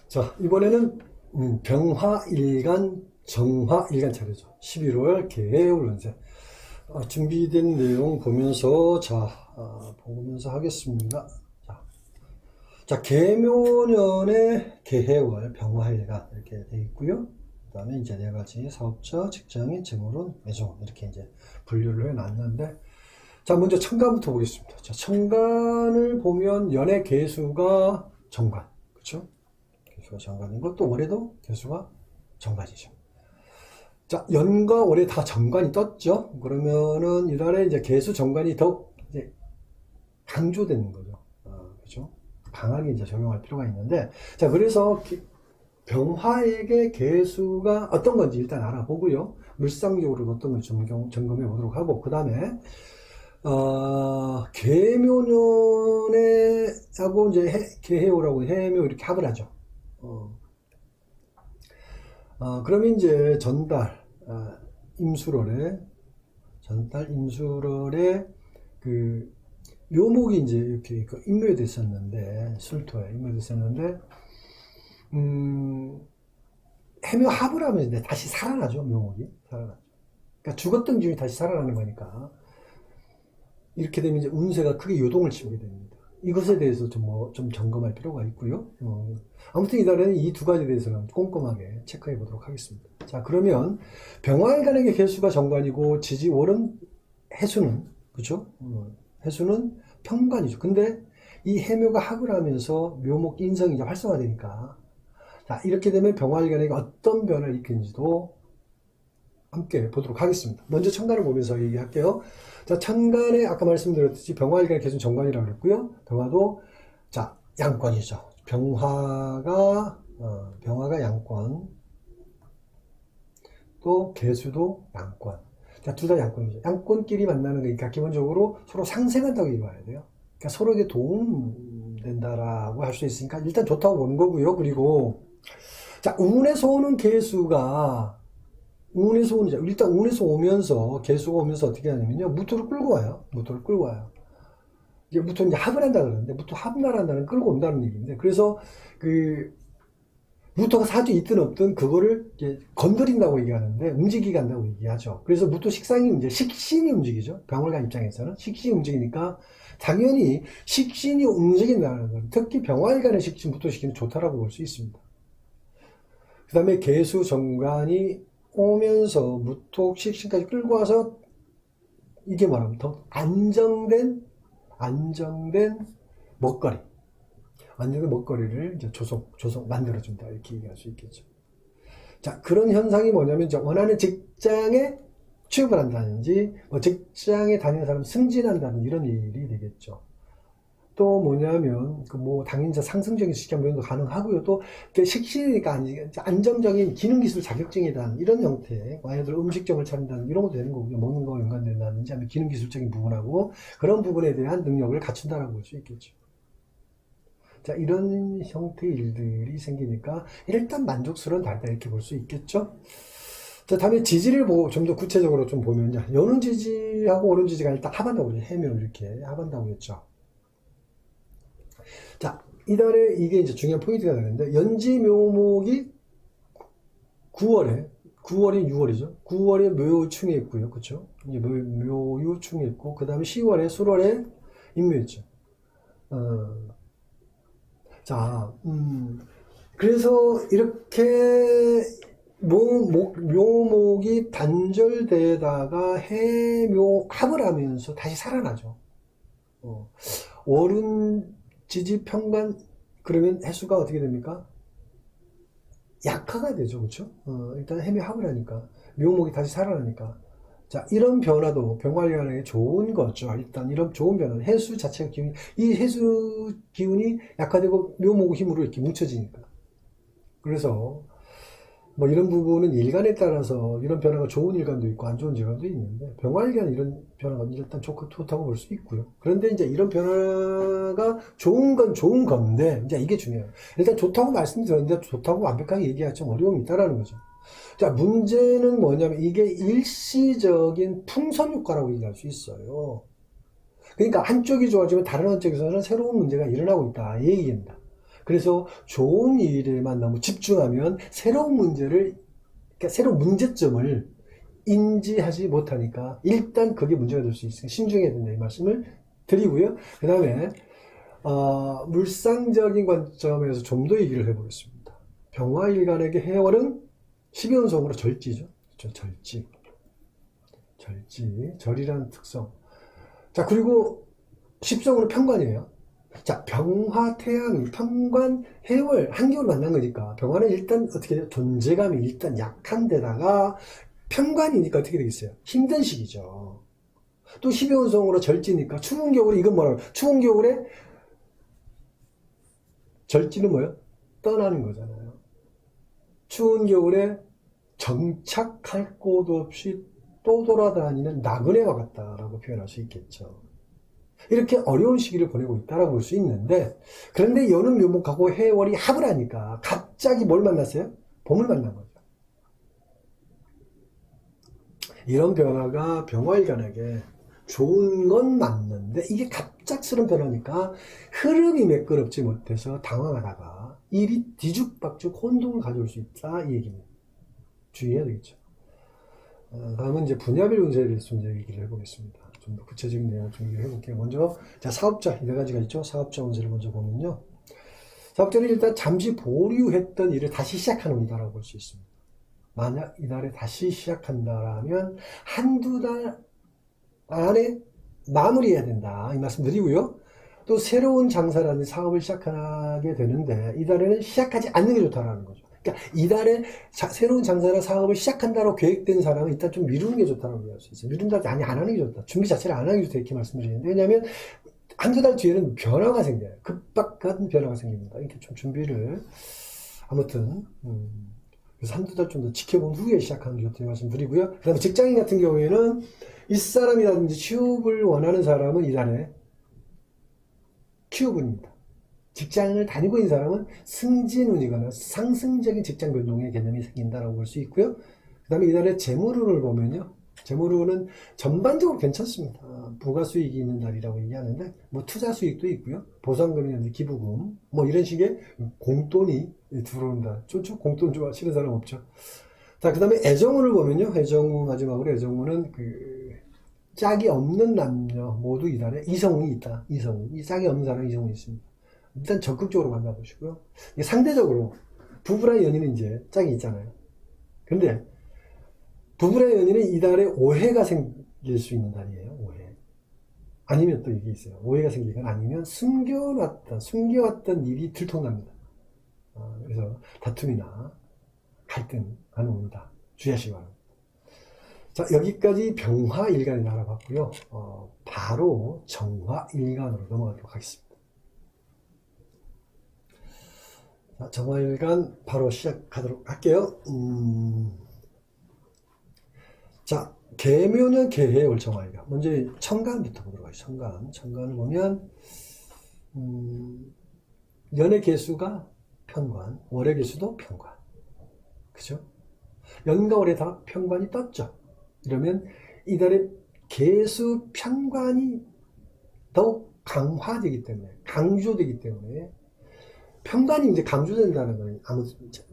자, 이번에는 병화일간, 정화일간 차례죠. 11월 개해월 운세. 준비된 내용 보면서, 보면서 하겠습니다. 자, 개묘년의 개해월, 병화일간 이렇게 되어 있고요. 그 다음에 이제 네 가지 사업자, 직장인, 재물운, 매종 이렇게 이제 분류를 해놨는데, 자, 먼저 천간부터 보겠습니다. 자, 천간을 보면 연의 개수가 정관, 그렇죠? 개수가 정관인 것도 월에도 개수가 정관이죠. 자, 연과 월에 다 정관이 떴죠. 그러면은 이달에 이제 개수 정관이 더 이제 강조되는 거죠. 그렇죠? 강하게 이제 적용할 필요가 있는데, 자, 그래서 병화에게 개수가 어떤 건지 일단 알아보고요. 물상적으로 어떤 건지 점검해 보도록 하고, 그 다음에 개묘년에 하고 이제 개해오라고 해묘 이렇게 합을 하죠. 그러면 이제 전달 임술월에 그 묘목이 이제 이렇게 인묘됐었는데, 술토에 인묘됐었는데, 해묘 합을 하면 이제 다시 살아나죠, 묘목이. 살아나죠. 그러니까 죽었던 기운이 다시 살아나는 거니까. 이렇게 되면 이제 운세가 크게 요동을 치게 됩니다. 이것에 대해서 좀 점검할 필요가 있고요. 아무튼 이달에는 이 두 가지에 대해서는 꼼꼼하게 체크해 보도록 하겠습니다. 자, 그러면 병화일간에게 개수가 정관이고 지지월은 해수는, 그죠? 해수는 평관이죠. 근데 이 해묘가 합을 하면서 묘목 인성이 이제 활성화되니까, 자, 이렇게 되면 병화일간에게 어떤 변화를 일으키는지도 함께 보도록 하겠습니다. 먼저 천간을 보면서 얘기할게요. 자, 천간에 아까 말씀드렸듯이 병화일간의 개수는 정관이라고 그랬고요. 병화도, 자, 양권이죠. 병화가 양권. 또 개수도 양권. 자, 둘 다 양권이죠. 양권끼리 만나는 거니까 기본적으로 서로 상생한다고 얘기해야 돼요. 그러니까 서로에게 도움된다라고 할 수 있으니까 일단 좋다고 보는 거고요. 그리고, 자, 운에서 오는 개수가 운에서 오는, 일단 운에서 오면서, 개수가 오면서 어떻게 하냐면요. 무토를 끌고 와요. 무토를 끌고 와요. 이게 무토 이제 합을 한다 그러는데, 무토 합을 한다는 끌고 온다는 얘기인데, 그래서 무토가 사주 있든 없든 그거를 이제 건드린다고 얘기하는데, 움직이게 한다고 얘기하죠. 그래서 무토 식상이 이제 식신이 움직이죠. 병월간 입장에서는. 식신이 움직이니까, 당연히 식신이 움직인다는 건, 특히 병화일간의 식신, 무토 식신이 좋다라고 볼 수 있습니다. 그 다음에 개수 정관이 오면서 무토 식신까지 끌고 와서 이게 뭐라면 더 안정된 먹거리, 안정된 먹거리를 이제 조속 만들어준다 이렇게 얘기할 수 있겠죠. 자, 그런 현상이 뭐냐면 이제 원하는 직장에 취업을 한다든지 직장에 다니는 사람 승진한다는 이런 일이 되겠죠. 또 뭐냐면 당연히 상승적인 시험 면도 가능하고요. 또 식신이니까 안정적인 기능기술 자격증이다 이런 형태, 와이어들 음식점을 차린다는 이런 것도 되는 거고요. 먹는 거와 연관된다든지 아니면 기능기술적인 부분하고 그런 부분에 대한 능력을 갖춘다라고 볼 수 있겠죠. 자, 이런 형태의 일들이 생기니까 일단 만족스러운 달다 이렇게 볼 수 있겠죠. 자, 다음에 지지를 좀 더 구체적으로 좀 보면요. 여는 지지하고 오른 지지가 일단 합한다고 그러죠. 해묘 이렇게 합한다고 했죠. 자, 이달에 이게 이제 중요한 포인트가 되는데, 연지 묘목이 9월이 6월이죠. 9월에 묘유충에 있고요. 그쵸? 묘유충에 있고, 그 다음에 10월에 술월에 인묘했죠. 자, 그래서 이렇게 묘목이 단절되다가 해묘 합을 하면서 다시 살아나죠. 월은 지지 평간 그러면 해수가 어떻게 됩니까? 약화가 되죠. 그렇죠? 일단 해묘 합을 하니까 묘목이 다시 살아나니까, 자, 이런 변화도 병화일간에게 좋은 거죠. 일단 이런 좋은 변화, 해수 자체가 이 해수 기운이 약화되고 묘목 힘으로 이렇게 뭉쳐지니까, 그래서 이런 부분은 일간에 따라서 이런 변화가 좋은 일간도 있고 안 좋은 일간도 있는데, 병화일간 이런 변화가 일단 좋다고 볼 수 있고요. 그런데 이제 이런 변화가 좋은 건 좋은 건데, 이제 이게 중요해요. 일단 좋다고 말씀드렸는데, 좋다고 완벽하게 얘기하기 좀 어려움이 있다라는 거죠. 자, 문제는 뭐냐면 이게 일시적인 풍선 효과라고 얘기할 수 있어요. 그러니까 한쪽이 좋아지면 다른 한쪽에서는 새로운 문제가 일어나고 있다 이 얘기입니다. 그래서 좋은 일에만 너무 집중하면 새로운 문제를, 그러니까 새로운 문제점을 인지하지 못하니까 일단 그게 문제가 될 수 있으니까 신중해야 된다, 이 말씀을 드리고요. 그 다음에 물상적인 관점에서 좀 더 얘기를 해보겠습니다. 병화일간에게 해월은 12운성으로 절지죠. 그렇죠? 절이라는 특성. 자, 그리고 10성으로 편관이에요. 자, 병화, 태양, 편관, 해월, 한겨울 만난 거니까 병화는 일단 어떻게 돼요? 존재감이 일단 약한 데다가 편관이니까 어떻게 되겠어요? 힘든 시기죠. 또 12운성으로 절지니까 추운 겨울에, 이건 뭐라고? 추운 겨울에 절지는 뭐예요? 떠나는 거잖아요. 추운 겨울에 정착할 곳 없이 또 돌아다니는 나그네와 같다라고 표현할 수 있겠죠. 이렇게 어려운 시기를 보내고 있다라고 볼 수 있는데, 그런데 여는 묘목하고 해월이 합을 하니까 갑자기 뭘 만났어요? 봄을 만난 거죠. 이런 변화가 병화일간에게 좋은 건 맞는데 이게 갑작스러운 변화니까 흐름이 매끄럽지 못해서 당황하다가 일이 뒤죽박죽 혼동을 가져올 수 있다, 이 얘기입니다. 주의해야 되겠죠. 다음은 이제 분야별 운세에 대해서 좀 얘기를 해보겠습니다. 좀 더 구체적인 내용을 좀 얘기를 해볼게요. 먼저, 자, 사업자, 네 가지가 있죠. 사업자 운세를 먼저 보면요. 사업자는 일단 잠시 보류했던 일을 다시 시작하는 운이다라고 볼 수 있습니다. 만약 이달에 다시 시작한다라면 한두 달 안에 마무리해야 된다, 이 말씀 드리고요. 또 새로운 장사라는 사업을 시작하게 되는데 이달에는 시작하지 않는 게 좋다라는 거죠. 그러니까 이달에 새로운 장사나 사업을 시작한다로 계획된 사람은 일단 좀 미루는 게 좋다라고 얘기할 수 있어요. 미룬다, 아니 안 하는 게 좋다. 준비 자체를 안 하는 게 좋다, 이렇게 말씀드리는데, 왜냐하면 한두 달 뒤에는 변화가 생겨요. 급박한 변화가 생깁니다. 이렇게 좀 준비를, 아무튼 그래서 한두 달 좀 더 지켜본 후에 시작하는 게 좋다고 말씀드리고요. 그 다음에 직장인 같은 경우에는 윗사람이라든지 취업을 원하는 사람은 이달에 취업운입니다. 직장을 다니고 있는 사람은 승진운이거나 상승적인 직장 변동의 개념이 생긴다라고 볼 수 있고요. 그 다음에 이달에 재물운을 보면요. 재물운은 전반적으로 괜찮습니다. 부가 수익이 있는 달이라고 얘기하는데, 뭐 투자 수익도 있고요. 보상금이나 기부금, 뭐 이런 식의 공돈이 들어온다. 좋죠? 공돈 좋아하시는 사람 없죠? 자, 그 다음에 애정운을 보면요. 애정운, 마지막으로 애정운은 짝이 없는 남녀 모두 이달에 이성운이 있다. 이성운. 이 짝이 없는 사람은 이성운이 있습니다. 일단 적극적으로 만나보시고요. 상대적으로 부부랑 연인은 이제 짝이 있잖아요. 근데 부부랑 연인은 이달에 오해가 생길 수 있는 달이에요. 오해. 아니면 또 이게 있어요. 오해가 생기거나 아니면 숨겨왔던 일이 들통납니다. 그래서 다툼이나 갈등하는 운이다. 주의하시기 바랍니다. 자, 여기까지 병화일간을 알아봤고요. 바로 정화일간으로 넘어가도록 하겠습니다. 자, 정화일간 바로 시작하도록 할게요. 자, 계묘년 계해월 정화일간. 먼저 천간부터 보도록 하겠습니다. 천간을 보면 연의 개수가 편관, 월의 개수도 편관. 그죠? 연과 월에 다 편관이 떴죠. 이러면 이달에 개수 편관이 더욱 강화되기 때문에, 강조되기 때문에, 편관이 이제 강조된다는 건 아무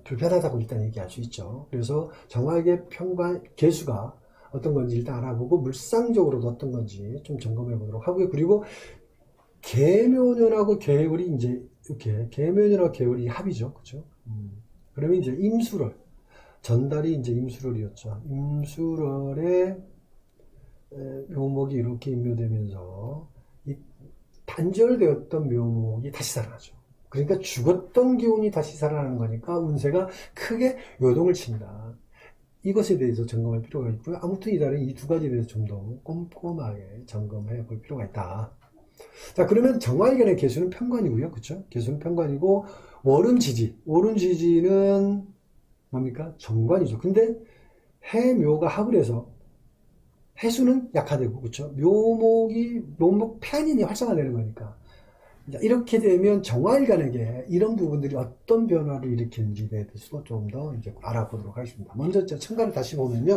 불편하다고 일단 얘기할 수 있죠. 그래서 정확하게 편관, 개수가 어떤 건지 일단 알아보고 물상적으로도 어떤 건지 좀 점검해 보도록 하고요. 그리고 계묘년하고 계월이 이제 이렇게 계묘년하고 계월이 합이죠. 그죠? 그러면 이제 임수월, 전달이 이제 임수월이었죠. 임수월에 묘목이 이렇게 임묘되면서 이 단절되었던 묘목이 다시 살아나죠. 그러니까 죽었던 기운이 다시 살아나는 거니까 운세가 크게 요동을 친다. 이것에 대해서 점검할 필요가 있고요. 아무튼 이달에 이 두 가지에 대해서 좀 더 꼼꼼하게 점검해 볼 필요가 있다. 자, 그러면 정화일간의 개수는 편관이고요. 그쵸? 개수는 편관이고, 월은 지지. 월은 지지는 뭡니까? 정관이죠. 근데 해묘가 합을 해서 해수는 약화되고, 그쵸? 묘목 편인이 활성화되는 거니까. 이렇게 되면 정화일간에게 이런 부분들이 어떤 변화를 일으키는지에 대해서도 좀 더 이제 알아보도록 하겠습니다. 먼저 천간을 다시 보면요.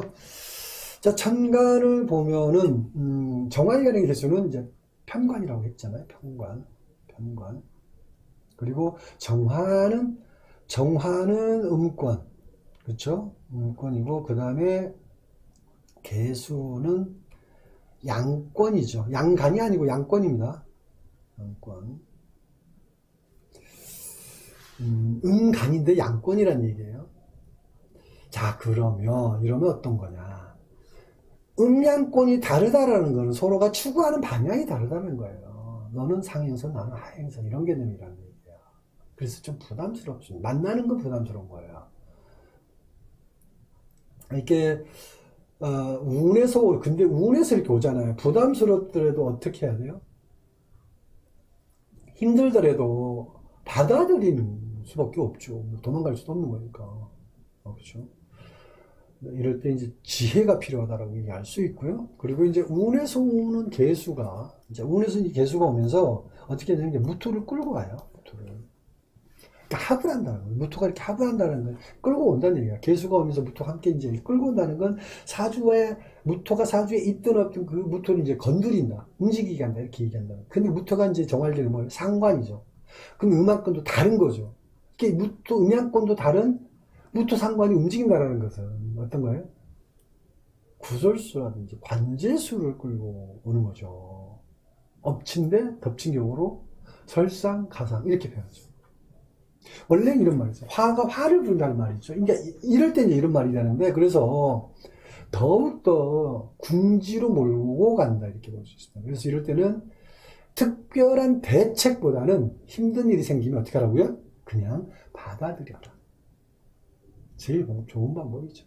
자, 천간을 보면은, 정화일간의 개수는 이제 편관이라고 했잖아요. 편관. 그리고 정화는 음권, 그렇죠? 음권이고 그 다음에 개수는 양권이죠. 양간이 아니고 양권입니다. 양권. 음간인데 양권이란 얘기예요. 자, 이러면 어떤 거냐? 음양권이 다르다라는 거는 서로가 추구하는 방향이 다르다는 거예요. 너는 상행선, 나는 하행선, 이런 개념이라는 얘기예요. 그래서 좀 부담스럽죠. 만나는 건 부담스러운 거예요. 이렇게 근데 운에서 이렇게 오잖아요. 부담스럽더라도 어떻게 해야 돼요? 힘들더라도 받아들이는 수밖에 없죠. 도망갈 수도 없는 거니까. 그렇죠? 이럴 때 이제 지혜가 필요하다라고 얘기할 수 있고요. 그리고 이제 운에서 오는 개수가, 운에서 이 개수가 오면서 어떻게 되냐면 무토를 끌고 가요. 무토를. 그러니까 합을 한다는 거예요. 무토가 이렇게 합을 한다는 건 끌고 온다는 얘기야. 개수가 오면서 무토가 함께 이제 끌고 온다는 건 무토가 사주에 있든 없든 그 무토를 이제 건드린다. 움직이게 한다. 이렇게 얘기한다. 근데 무토가 이제 정할되는 뭐예요? 상관이죠. 그럼 음악권도 다른 거죠. 이게 음양권도 다른 무토 상관이 움직인다라는 것은 어떤 거예요? 구설수라든지 관제수를 끌고 오는 거죠. 엎친데 덮친 경우로 설상가상 이렇게 표현하죠. 원래는 이런 말이죠. 화가 화를 부른다는 말이죠. 그러니까 이럴 때 이제 이런 말이 되는데, 그래서 더욱더 궁지로 몰고 간다 이렇게 볼 수 있습니다. 그래서 이럴 때는 특별한 대책보다는 힘든 일이 생기면 어떻게 하라고요? 그냥 받아들여라. 제일 좋은 방법이죠.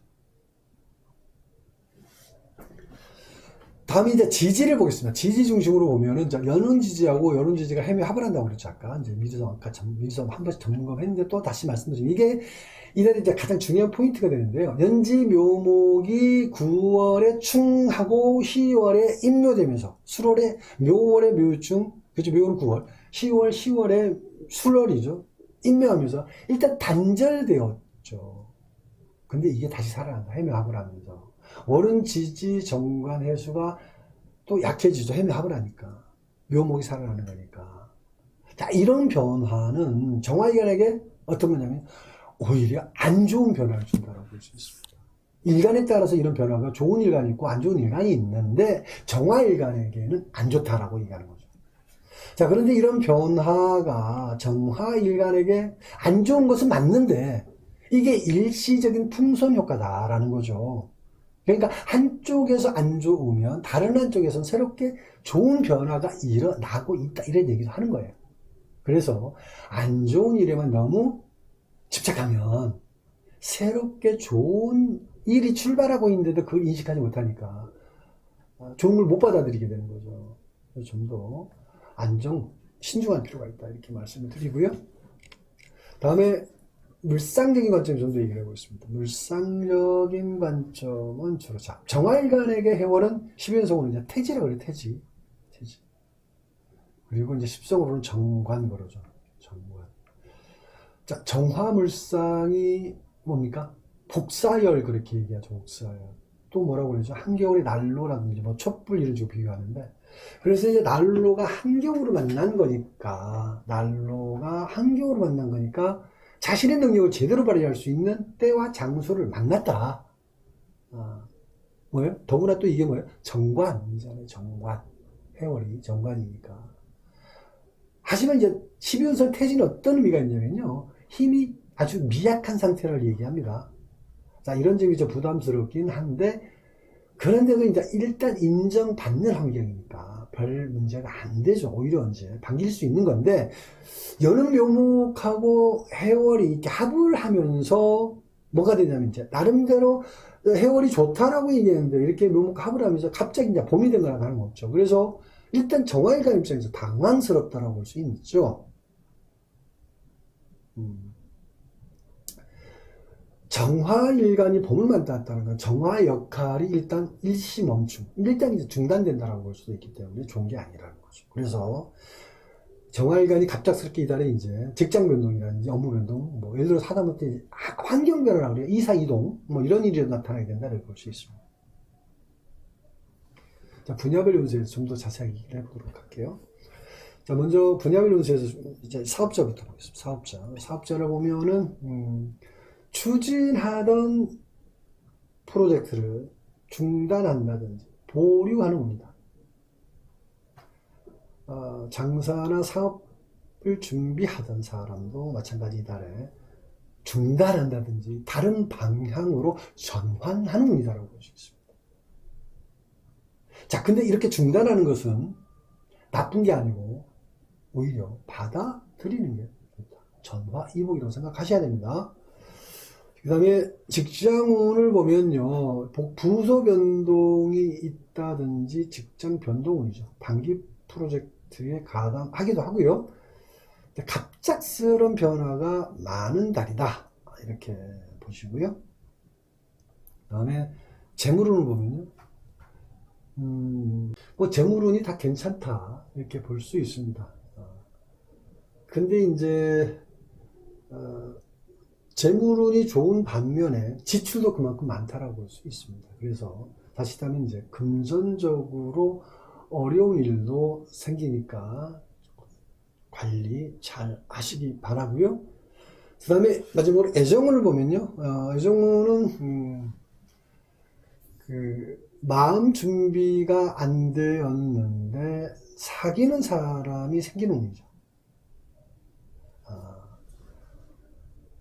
다음에 이제 지지를 보겠습니다. 지지 중심으로 보면은 연운지지하고 연운지지가 해묘합을 한다고 그랬죠. 아까 이제 미주성 한 번씩 점검했는데 또 다시 말씀드리면 이게 이날에 이제 가장 중요한 포인트가 되는데요. 연지 묘목이 9월에 충하고 10월에 임묘되면서 술월에 묘월에 묘충, 그죠? 묘월은 9월, 10월에 술월이죠. 임묘하면서 일단 단절되었죠. 근데 이게 다시 살아난다. 해묘합을 하면서. 월은 지지, 정관, 해수가 또 약해지죠. 해묘합을 하니까. 묘목이 살아나는 거니까. 자, 이런 변화는 정화일간에게 어떤 거냐면 오히려 안 좋은 변화를 준다고 볼 수 있습니다. 일간에 따라서 이런 변화가 좋은 일간이 있고 안 좋은 일간이 있는데 정화일간에게는 안 좋다라고 얘기하는 거죠. 자, 그런데 이런 변화가 정화일간에게 안 좋은 것은 맞는데 이게 일시적인 풍선 효과다라는 거죠. 그러니까 한쪽에서 안 좋으면 다른 한쪽에서는 새롭게 좋은 변화가 일어나고 있다 이런 얘기도 하는 거예요. 그래서 안 좋은 일에만 너무 집착하면 새롭게 좋은 일이 출발하고 있는데도 그걸 인식하지 못하니까 좋은 걸 못 받아들이게 되는 거죠. 그래서 좀 더 신중한 필요가 있다 이렇게 말씀을 드리고요. 다음에 물상적인 관점에 좀 더 얘기를 하고 있습니다. 물상적인 관점은 주로 정화일간에게 해월은 12연성으로 이제 태지라고 그래요. 태지. 그리고 이제 10성으로는 정관 그러죠. 정관. 자, 정화물상이 뭡니까? 복사열 그렇게 얘기하죠. 복사열. 또 뭐라고 그러죠? 한겨울의 난로라든지 뭐 촛불 이런 식으로 비유하는데, 그래서 이제 난로가 한겨울을 만난 거니까 자신의 능력을 제대로 발휘할 수 있는 때와 장소를 만났다. 뭐예요? 더구나 또 이게 뭐예요? 정관이잖아요. 정관. 해월이 정관이니까. 하지만 이제 12연설 태지는 어떤 의미가 있냐면요. 힘이 아주 미약한 상태를 얘기합니다. 자, 이런 점이 좀 부담스럽긴 한데, 그런데도 이제 일단 인정받는 환경이니까 별 문제가 안 되죠. 오히려 이제 반길 수 있는 건데, 여름 묘목하고 해월이 이렇게 합을 하면서 뭐가 되냐면 이제 나름대로 해월이 좋다라고 얘기했는데 이렇게 묘목과 합을 하면서 갑자기 이제 봄이 된 거나 다름없죠. 그래서 일단 정화일간 입장에서 당황스럽다라고 볼 수 있죠. 정화일간이 봄을 만났다는 건 정화 역할이 일단 일시 멈춤, 일단 이제 중단된다라고 볼 수도 있기 때문에 좋은 게 아니라는 거죠. 그래서 정화일간이 갑작스럽게 이달에 이제 직장 변동이라든지 업무 변동, 뭐 예를 들어 하다못해 환경 변화라고 그래요. 이사 이동, 뭐 이런 일이 나타나게 된다고 볼 수 있습니다. 자, 분야별 운세에서 좀 더 자세하게 얘기를 해보도록 할게요. 자, 먼저 분야별 운세에서 이제 사업자부터 보겠습니다. 사업자를 보면은, 추진하던 프로젝트를 중단한다든지 보류하는 운이다. 장사나 사업을 준비하던 사람도 마찬가지 이달에 중단한다든지 다른 방향으로 전환하는 운이다라고 볼 수 있습니다. 자, 근데 이렇게 중단하는 것은 나쁜 게 아니고 오히려 받아들이는 게 좋다. 전화 이복이라고 생각하셔야 됩니다. 그 다음에 직장운을 보면요, 부서 변동이 있다든지 직장 변동운이죠. 단기 프로젝트에 가담하기도 하고요. 갑작스러운 변화가 많은 달이다, 이렇게 보시고요. 그 다음에 재물운을 보면요, 뭐 재물운이 다 괜찮다, 이렇게 볼 수 있습니다. 근데 이제 재물운이 좋은 반면에 지출도 그만큼 많다라고 볼 수 있습니다. 그래서 다시 하면 이제 금전적으로 어려운 일도 생기니까 관리 잘 하시기 바라고요. 그 다음에 마지막으로 애정운을 보면요, 애정운은 마음 준비가 안 되었는데 사귀는 사람이 생기는 운이죠.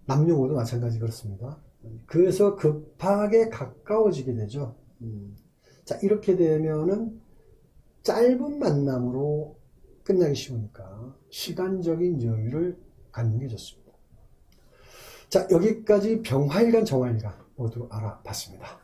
남녀모두 마찬가지 그렇습니다. 그래서 급하게 가까워지게 되죠. 자, 이렇게 되면은 짧은 만남으로 끝나기 쉬우니까 시간적인 여유를 갖는 게 좋습니다. 자, 여기까지 병화일간, 정화일간 모두 알아봤습니다.